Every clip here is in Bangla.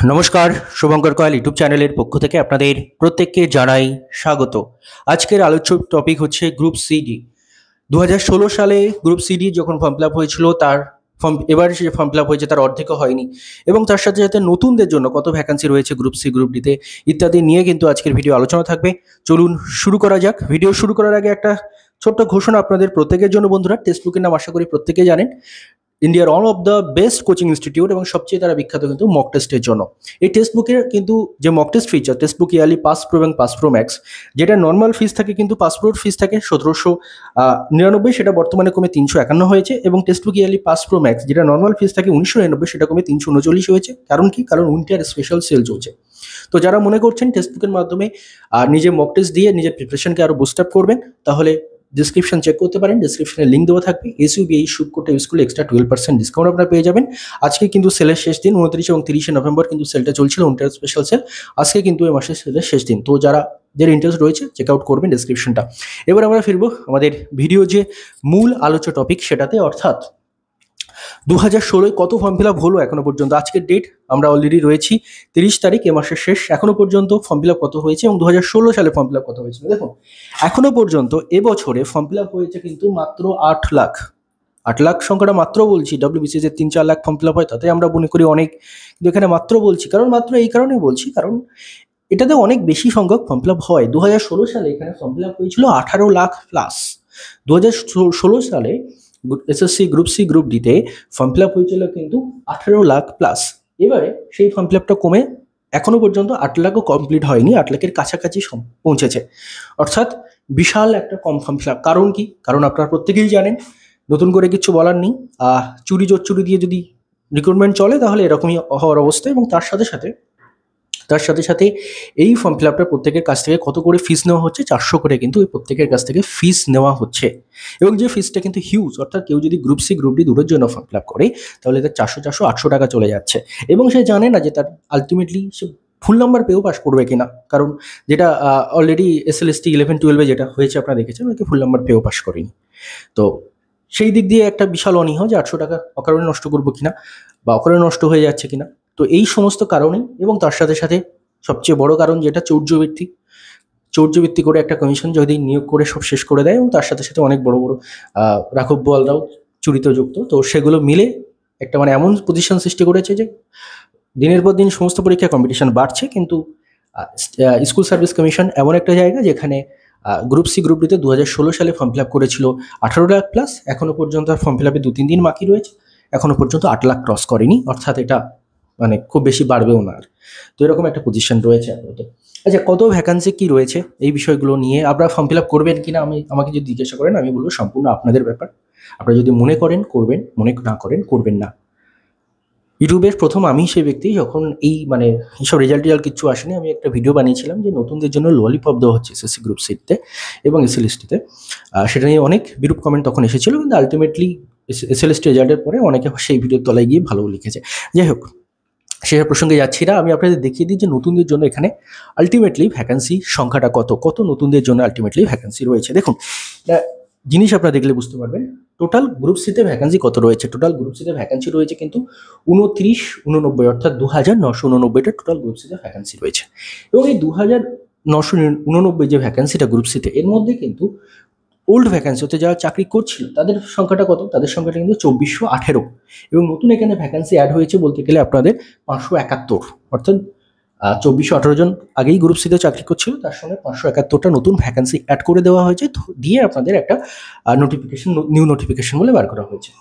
নমস্কার, শুভঙ্কর কয়াল ইউটিউব চ্যানেলের পক্ষ থেকে আপনাদের প্রত্যেককে জানাই স্বাগত। আজকের আলোচ্য টপিক হচ্ছে গ্রুপ সিডি। 2016 সালে গ্রুপ সিডি যখন ফর্ম ফিল আপ হয়েছিল, তার এবারে যে ফর্ম ফিল আপ হয়েছে তার অর্ধেকও হয়নি, এবং তার সাথে সাথে নতুনদের জন্য কত ভ্যাকান্সি রয়েছে গ্রুপ সি, গ্রুপ ডিতে ইত্যাদি নিয়ে কিন্তু আজকের ভিডিও আলোচনা থাকবে। চলুন শুরু করা যাক। ভিডিও শুরু করার আগে একটা ছোট্ট ঘোষণা আপনাদের প্রত্যেকের জন্য। বন্ধুরা, টেক্সট বুকের নাম আশা করি প্রত্যেকেই জানেন। ইন্ডিয়ার one of the best coaching institute এবং সবচেয়ে তারা বিখ্যাত কিন্তু মক টেস্টের জন্য। এই টেক্সট বুকের কিন্তু যে mock test feature, text book yearly pass pro এবং পাস প্রো ম্যাক্স, যেটা নর্মাল ফিস থাকে কিন্তু পাস প্রোর ফিস থাকে 1799, সেটা বর্তমানে কমে 351 হয়েছে। এবং text book yearly pass pro max, যেটা নর্মাল ফিস থাকে 1999, সেটা কমে 339 হয়েছে। কারণ কি? কারণ উইন্টার স্পেশাল সেল চলছে। তো যারা মনে করছেন টেক্সট বুকের মাধ্যমে নিজের মক টেস্ট দিয়ে নিজের প্রিপারেশনকে আরো বুস্ট আপ করবেন, তাহলে ডিসক্রিপশন চেক করতে পারেন। ডিসক্রিপশনে লিঙ্ক দেওয়া থাকবে। এসইউবিআই শুট কোডটা ইউজ করলে এক্সট্রা 12% ডিসকাউন্ট আপনারা পেয়ে যাবেন। আজকে কিন্তু সেলের শেষ দিন, 29 এবং 30 নভেম্বর কিন্তু সেলটা চলছিল, উইন্টার স্পেশাল সেল। আজকে কিন্তু এই মাসের সেলের শেষ দিন। তো যাদের ইন্টারেস্ট রয়েছে চেক আউট করবেন ডিসক্রিপশনটা। এবার আমরা ফিরবো আমাদের ভিডিও যে মূল আলোচ্য টপিক সেটাতে, অর্থাৎ 2016 কত ফর্ম ফিল আপ হলো এখনো পর্যন্ত। আজকের ডেট আমরা অলরেডি রয়েছি 30 তারিখ, এ মাসের শেষ। এখনো পর্যন্ত ফর্ম ফিল আপ কত হয়েছে এবং 2016 সালে ফর্ম ফিল আপ কত হয়েছিল দেখুন। এখনো পর্যন্ত এবছরে ফর্ম ফিল আপ হয়েছে কিন্তু মাত্র 8 লাখ। 8 লাখ সংখ্যাটা মাত্র বলছি, ডব্লিউবিসিএস এর 3-4 লাখ ফর্ম ফিল আপ হয়, তাতে আমরা মনে করি অনেক, কিন্তু এখানে মাত্র বলছি। কারণ মাত্র এই কারণে বলছি, কারণ এটাতে অনেক বেশি সংখ্যক ফর্ম ফিল আপ হয়। 2016 সালে এখানে ফর্ম ফিল আপ হয়েছিল 18 লাখ প্লাস। 2016 সালে এসএসসি গ্রুপ সি, গ্রুপ ডিতে ফর্ম ফিল আপ হয়েছিল কিন্তু 18 লাখ প্লাস। এবারে সেই ফর্ম ফিল আপটা কমে এখনো পর্যন্ত 8 লাখও কমপ্লিট হয়নি, 8 লাখের কাছাকাছি পৌঁছেছে। অর্থাৎ বিশাল একটা কম ফর্ম ফিল আপ। কারণ কি? কারণ আপনারা প্রত্যেকেই জানেন, নতুন করে কিছু বলার নেই। চুরি জোচ্চুরি দিয়ে যদি রিক্রুটমেন্ট চলে তাহলে এরকমই হওয়ার অবস্থা। এবং তার সাথে সাথে এই ফর্ম ফিল আপটা প্রত্যেকের কাছ থেকে কত করে ফিস নেওয়া হচ্ছে? 400 করে কিন্তু এই প্রত্যেকের কাছ থেকে ফিস নেওয়া হচ্ছে। এবং যে ফিসটা কিন্তু হিউজ, অর্থাৎ কেউ যদি গ্রুপ সি, গ্রুপ ডি দুটোর জন্য ফর্ম ফিল আপ করে তাহলে তার 400, 800 টাকা চলে যাচ্ছে। এবং সে জানে না যে তার আলটিমেটলি সে ফুল নাম্বার পেয়েও পাস করবে কিনা। কারণ যেটা অলরেডি এসএলএসটি 11-12 যেটা হয়েছে আপনারা দেখেছেন, ওকে ফুল নাম্বার পেয়েও পাস করেনি। তো সেই দিক দিয়ে একটা বিশাল অনীহ যে 800 টাকা অকারণে নষ্ট করবো কিনা, বা অকারণে নষ্ট হয়ে যাচ্ছে কিনা। তো এই সমস্ত কারণেই, এবং তার সাথে সাথে সবচেয়ে বড় কারণ যেটা চৌর্যবৃত্তি করে একটা কমিশন যদি নিয়োগ করে সব শেষ করে দেয়, এবং তার সাথে সাথে অনেক বড় বড় রাঘব বোয়ালরাও চুরিতে যুক্ত। তো সেগুলো মিলে একটা এমন পজিশন সৃষ্টি করেছে যে দিনের পর দিন সমস্ত পরীক্ষায় কম্পিটিশন বাড়ছে। কিন্তু স্কুল সার্ভিস কমিশন এমন একটা জায়গা যেখানে গ্রুপ সি, গ্রুপ ডিতে 2016 সালে ফর্ম ফিল আপ করেছিল 18 লাখ প্লাস। এখনো পর্যন্ত ফর্ম ফিল আপে 2-3 দিন বাকি রয়েছে, এখনো পর্যন্ত 8 লাখ ক্রস করেনি। অর্থাৎ এটা খুব বেশি বাড়বেও না আর। তো এরকম একটা পজিশন রয়েছে আপাতত। আচ্ছা, কত ভ্যাকান্সি কি রয়েছে এই বিষয়গুলো নিয়ে আপনারা ফর্ম ফিল আপ করবেন কিনা আমাকে যদি জিজ্ঞাসা করেন, আমি বলবো সম্পূর্ণ আপনাদের ব্যাপার। আপনারা যদি মনে করেন করবেন, মনে না করেন করবেন না। ইউটিউবের প্রথম আমি সেই ব্যক্তি, যখন এইসব রেজাল্ট কিছু আসেনি, আমি একটা ভিডিও বানিয়েছিলাম যে নতুনদের জন্য ললিপপ দেওয়া হচ্ছে এসএসসি গ্রুপ সিতে এবং এসএলএসটিতে। সেটা নিয়ে অনেক বিরূপ কমেন্ট তখন এসেছিল, কিন্তু আলটিমেটলি এসএলএসটি রেজাল্টের পরে অনেকে সেই ভিডিওর তলায় গিয়ে ভালো লিখেছে। যাই হোক, সেসব প্রসঙ্গে যাচ্ছি না। আমি আপনাদের দেখিয়ে দিই যে নতুনদের জন্য এখানে আলটিমেটলি ভ্যাকান্সি সংখ্যাটা কত নতুনদের জন্য আলটিমেটলি ভ্যাকান্সি রয়েছে। দেখুন, জিনিস আপনারা দেখলে বুঝতে পারবেন টোটাল গ্রুপ সিতে ভ্যাকান্সি কত রয়েছে। টোটাল গ্রুপ সিতে ভ্যাকান্সি রয়েছে কিন্তু 2989, অর্থাৎ 2989টা টোটাল গ্রুপ সিতে ভ্যাকান্সি রয়েছে। এবং এই 2989 যে ভ্যাকান্সিটা গ্রুপ সিতে, এর মধ্যে কিন্তু ওল্ড ভ্যাকান্সি হতে যারা চাকরি করছিল তাদের সংখ্যাটা কত? তাদের সংখ্যাটা কিন্তু 2418। এবং নতুন এখানে ভ্যাকান্সি অ্যাড হয়েছে বলতে গেলে আপনাদের 571, অর্থাৎ 2418 জন আগেই গ্রুপ সিতে চাকরি করছিল, তার সঙ্গে 571টা নতুন ভ্যাকান্সি অ্যাড করে দেওয়া হয়েছে, দিয়ে আপনাদের একটা নিউ নোটিফিকেশন বলে বার করা হয়েছে।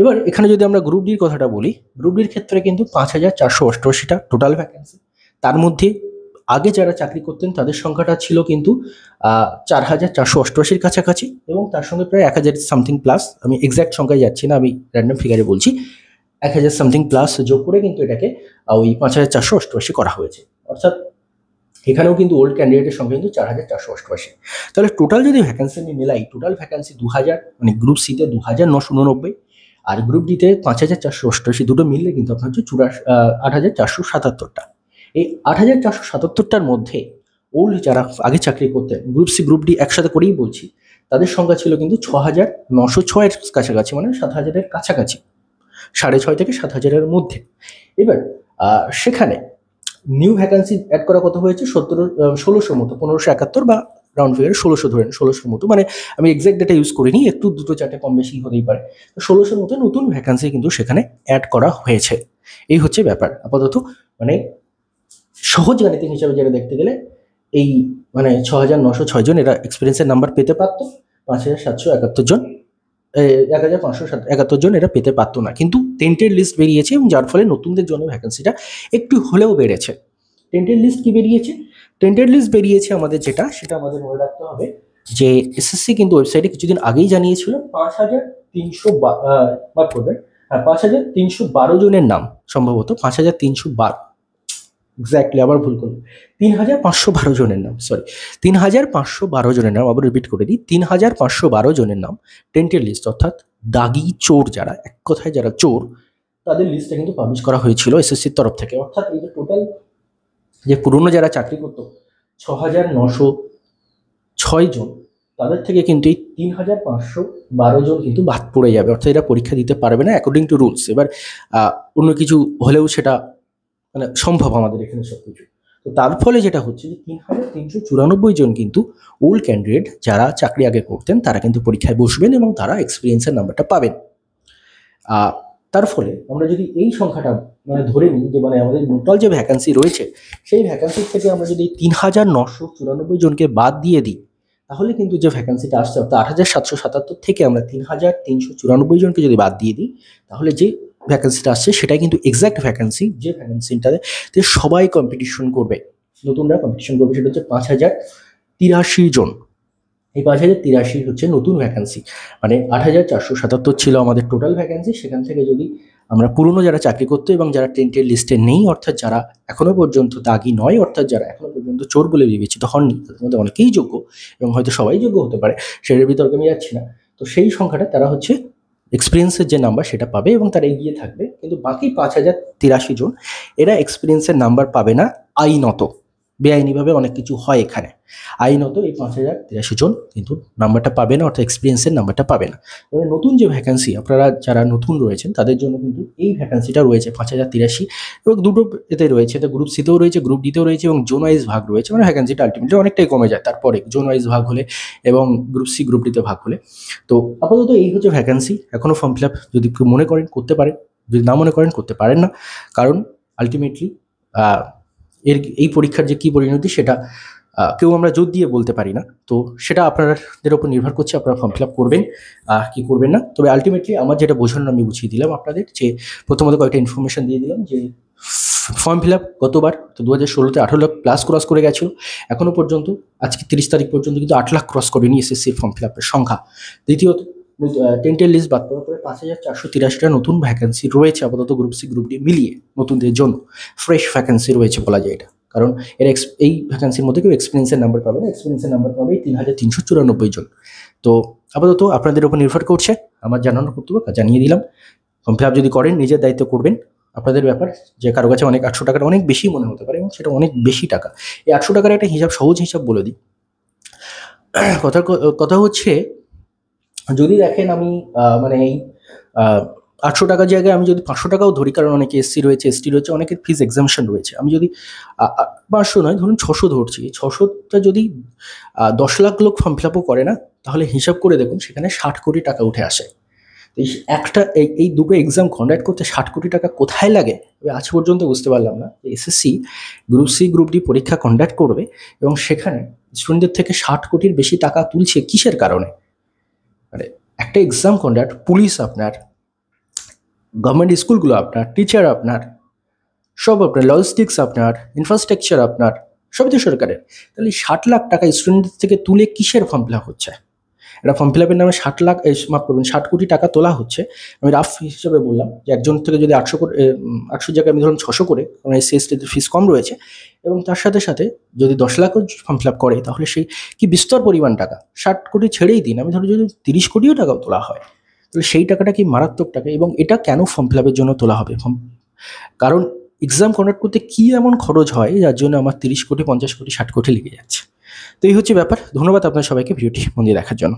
এবার এখানে যদি আমরা গ্রুপ ডির কথাটা বলি, গ্রুপ ডির ক্ষেত্রে কিন্তু 5488টা টোটাল ভ্যাকান্সি। তার মধ্যে আগে যারা চাকরি করতেন তাদের সংখ্যাটা ছিল কিন্তু 4488-র কাছাকাছি, এবং তার সঙ্গে প্রায় 1000 সামথিং প্লাস, আমি এক্স্যাক্ট সংখ্যায় যাচ্ছি না, আমি র্যান্ডম ফিগারে বলছি, 1000 সামথিং প্লাস যোগ করে কিন্তু এটাকে ওই 5488 করা হয়েছে। অর্থাৎ এখানেও কিন্তু ওল্ড ক্যান্ডিডেটের সংখ্যা কিন্তু 4488। তাহলে টোটাল যদি ভ্যাকান্সি আমি মেলাই, টোটাল ভ্যাকান্সি 2000, গ্রুপ সিতে 2989 আর গ্রুপ ডিতে 5488, দুটো মিললে কিন্তু আপনার হচ্ছে 8477টা। এই 8477টার মধ্যে ওল্ড যারা আগে চাকরি করতেন, গ্রুপ সি, গ্রুপ ডি একসাথে করেই বলছি, তাদের সংখ্যা ছিল কিন্তু 6906-এর কাছাকাছি, 7000-এর কাছাকাছি, 6.5 থেকে 7000-এর মধ্যে। এবার সেখানে নিউ ভ্যাকান্সি অ্যাড করা কত হয়েছে 1600 মতো, 1571 বা রাউন্ড ফিগারে 1600 ধরেন, 1600 মতো, মানে আমি এক্সাক্ট ডেটা ইউজ করিনি, একটু দুটো চারটে কম বেশি হতেই পারে। 1600 মতো নতুন ভ্যাকান্সি কিন্তু সেখানে অ্যাড করা হয়েছে। এই হচ্ছে ব্যাপার আপাতত। মানে সহজ গাণিতিক হিসাবে যেটা দেখতে গেলে এই মানে 6906 জন এরা এক্সপিরিয়েন্সের নাম্বার পেতে পারতো, 5771 জন 1571 জন এরা পেতে পারতো না, কিন্তু টেন্টেড লিস্ট বেরিয়েছে এবং যার ফলে নতুনদের জন্য ভ্যাকেন্সিটা একটু হলেও বেড়েছে। টেন্টেড লিস্ট কি বেরিয়েছে? টেন্টেড লিস্ট বেরিয়েছে আমাদের যেটা, সেটা আমাদের মনে রাখতে হবে যে এসএসসি কিন্তু ওয়েবসাইটে কিছুদিন আগেই জানিয়েছিল 5300 মাফ করবেন, 5312 জনের নাম, সম্ভবত 5312, এক্স্যাক্টলি আবার ভুল করলাম, 3512 জনের নাম, সরি 3512 জনের নাম, আবার রিপিট করে দিই, 3512 জনের নাম টেন্টেড লিস্ট, অর্থাৎ দাগি চোর যারা, এক কথায় যারা চোর, তাদের লিস্টটা কিন্তু পাবলিশ করা হয়েছিল এসএসসির তরফ থেকে। অর্থাৎ এই যে টোটাল যে পুরনো যারা চাকরি করতো 6906 জন, তাদের থেকে কিন্তু এই 3512 জন কিন্তু বাদ পড়ে যাবে, অর্থাৎ এরা পরীক্ষা দিতে পারবে না অ্যাকর্ডিং টু রুলস। এবার অন্য কিছু হলেও সেটা মানে সম্ভব আমাদের এখানে সবকিছু। তো তার ফলে যেটা হচ্ছে যে 3394 জন কিন্তু ওল্ড ক্যান্ডিডেট যারা চাকরি আগে করতেন তারা কিন্তু পরীক্ষায় বসবেন এবং তারা এক্সপিরিয়েন্সের নাম্বারটা পাবেন। তার ফলে আমরা যদি এই সংখ্যাটা মানে ধরে নিই যে মানে আমাদের টোটাল যে ভ্যাকান্সি রয়েছে সেই ভ্যাকান্সির থেকে আমরা যদি 3994 জনকে বাদ দিয়ে দিই, তাহলে কিন্তু যে ভ্যাকান্সিটা আসছে অর্থাৎ 8777 থেকে আমরা 3394 জনকে যদি বাদ দিয়ে দিই, তাহলে যে ভ্যাকান্সিটা আসছে সেটাই কিন্তু এক্স্যাক্ট ভ্যাকান্সি, যে ভ্যাকান্সিটাতে সবাই কম্পিটিশন করবে, নতুনরা কম্পিটিশন করবে, সেটা হচ্ছে 5083 জন। এই 5083 হচ্ছে নতুন ভ্যাকান্সি, মানে 8477 ছিল আমাদের টোটাল ভ্যাকান্সি, সেখান থেকে যদি আমরা পুরনো যারা চাকরি করতো এবং যারা টেন্টেড লিস্টে নেই, অর্থাৎ যারা এখনো পর্যন্ত দাগি নয়, অর্থাৎ যারা এখনো পর্যন্ত চোর বলে বিবেচিত হননি, তাদের মধ্যে অনেকেই যোগ্য এবং হয়তো সবাই যোগ্য হতে পারে, সেটার বিতর্কে আমি যাচ্ছি না, তো সেই সংখ্যাটা তারা হচ্ছে এক্সপিরিয়েন্সের যে নাম্বার সেটা পাবে এবং তারা এগিয়ে থাকবে। কিন্তু বাকি 5083 জন এরা এক্সপিরিয়েন্সের নাম্বার পাবে না আইনত, বেআইনিভাবে অনেক কিছু হয় এখানে, আইনত এই 5083 জন কিন্তু নাম্বারটা পাবে না, অর্থাৎ এক্সপিরিয়েন্সের নাম্বারটা পাবে না। মানে নতুন যে ভ্যাকান্সি, আপনারা যারা নতুন রয়েছেন তাদের জন্য কিন্তু এই ভ্যাকান্সিটা রয়েছে 5083, এবং দুটো এতে রয়েছে, তো গ্রুপ সিতেও রয়েছে, গ্রুপ ডিতেও রয়েছে এবং জোন ওয়াইজ ভাগ রয়েছে, মানে ভ্যাকান্সিটা আলটিমেটলি অনেকটাই কমে যায় তারপরে জোন ওয়াইজ ভাগ হলে এবং গ্রুপ সি গ্রুপ ডিতে ভাগ হলে। তো আপাতত এই হচ্ছে ভ্যাকান্সি। এখনও ফর্ম ফিল আপ যদি কেউ মনে করেন করতে পারেন, যদি না মনে করেন করতে পারেন না, কারণ আলটিমেটলি এই পরীক্ষার যে কী পরিণতি সেটা কেউ আমরা জোর দিয়ে বলতে পারি না, তো সেটা আপনাদের উপর নির্ভর করছে, আপনারা ফর্ম ফিল আপ করবেন কি করবেন না। তবে আলটিমেটলি আমার যেটা বোঝানোর আমি বুঝিয়ে দিলাম আপনাদের, যে প্রথমত কয়েকটা ইনফরমেশন দিয়ে দিলাম যে ফর্ম ফিল আপ গতবার তো 2016-তে 18 লাখ প্লাস ক্রস করে গেছিলো, এখনও পর্যন্ত আজকে 30 তারিখ পর্যন্ত কিন্তু 8 লাখ ক্রস করেনি এসএসসির ফর্ম ফিল আপের সংখ্যা। দ্বিতীয়ত টেন্টেড লিস্ট বাদ পড়ার পরে 5483টা নতুন ভ্যাকেন্সি রয়েছে আপাতত গ্রুপ সি গ্রুপ ডি মিলিয়ে, নতুনদের জন্য ফ্রেশ ভ্যাকেন্সি রয়েছে বলা যায় এটা, কারণ এর এই ভ্যাকেন্সির মধ্যে কেউ এক্সপিরিয়েন্সের নাম্বার পাবে না, এক্সপিরিয়েন্সের নাম্বার পাবে 3394 জন। তো আপাতত আপনাদের উপর নির্ভর করছে, আমার জানানোর কর্তব্য জানিয়ে দিলাম। ফর্ম ফিল আপ যদি করেন নিজের দায়িত্ব করবেন, আপনাদের ব্যাপার। যে কারো কাছে অনেক 800 টাকাটা অনেক বেশি মনে হতে পারে এবং সেটা অনেক বেশি টাকা। এই 800 টাকার একটা হিসাব, সহজ হিসাব বলে দিই। কথা হচ্ছে যদি দেখেন আমি মানে এই 800 টাকার জায়গায় আমি যদি 500 টাকাও ধরি, কারণ অনেকে এসসি রয়েছে, এসটি রয়েছে, অনেকের ফিজ এক্সামশন রয়েছে, আমি যদি 500 নয় ধরুন 600 ধরছি, 600টা যদি 10 লাখ লোক ফর্ম ফিল আপও করে না, তাহলে হিসাব করে দেখুন সেখানে 60 কোটি টাকা উঠে আসে। এই দুটো এক্সাম কন্ডাক্ট করতে 60 কোটি টাকা কোথায় লাগে আজ পর্যন্ত বুঝতে পারলাম না। SSC group C group D পরীক্ষা কন্ডাক্ট করবে এবং সেখানে স্টুডেন্টদের থেকে 60 কোটির বেশি টাকা তুলছে কিসের কারণে? মানে একটা এক্সাম কন্ডাক্ট, পুলিশ আপনার, গভর্নমেন্ট স্কুলগুলো আপনার, টিচার আপনার, সব আপনার, লজিস্টিক্স আপনার, ইনফ্রাস্ট্রাকচার আপনার, সবই তো সরকারের। তাহলে 60 লাখ টাকা স্টুডেন্টদের থেকে তুলে কিসের ফর্ম ফিল আপ হচ্ছে? এটা ফর্ম ফিল আপের নামে 60 কোটি টাকা তোলা হচ্ছে। আমি রাফ হিসেবে বললাম যে একজন থেকে যদি 800 জায়গায় আমি ধরুন 600 করে, কারণ এসসি এসটিদের ফিস কম রয়েছে, এবং তার সাথে সাথে যদি 10 লাখও ফর্ম ফিল আপ করে, তাহলে সেই কি বিস্তর পরিমাণ টাকা। 60 কোটি ছেড়েই দিন, আমি ধরুন যদি 30 কোটিও টাকাও তোলা হয়, তাহলে সেই টাকাটা কি মারাত্মক টাকা। এবং এটা কেন ফর্ম ফিল আপের জন্য তোলা হবে? কারণ এক্সাম কন্ডাক্ট করতে কী এমন খরচ হয় যার জন্য আমার 30 কোটি, 50 কোটি, 60 কোটি লেগে যাচ্ছে। তো এই হচ্ছে ব্যাপার। ধন্যবাদ আপনার সবাইকে ভিডিওটি মন দিয়ে দেখার জন্য।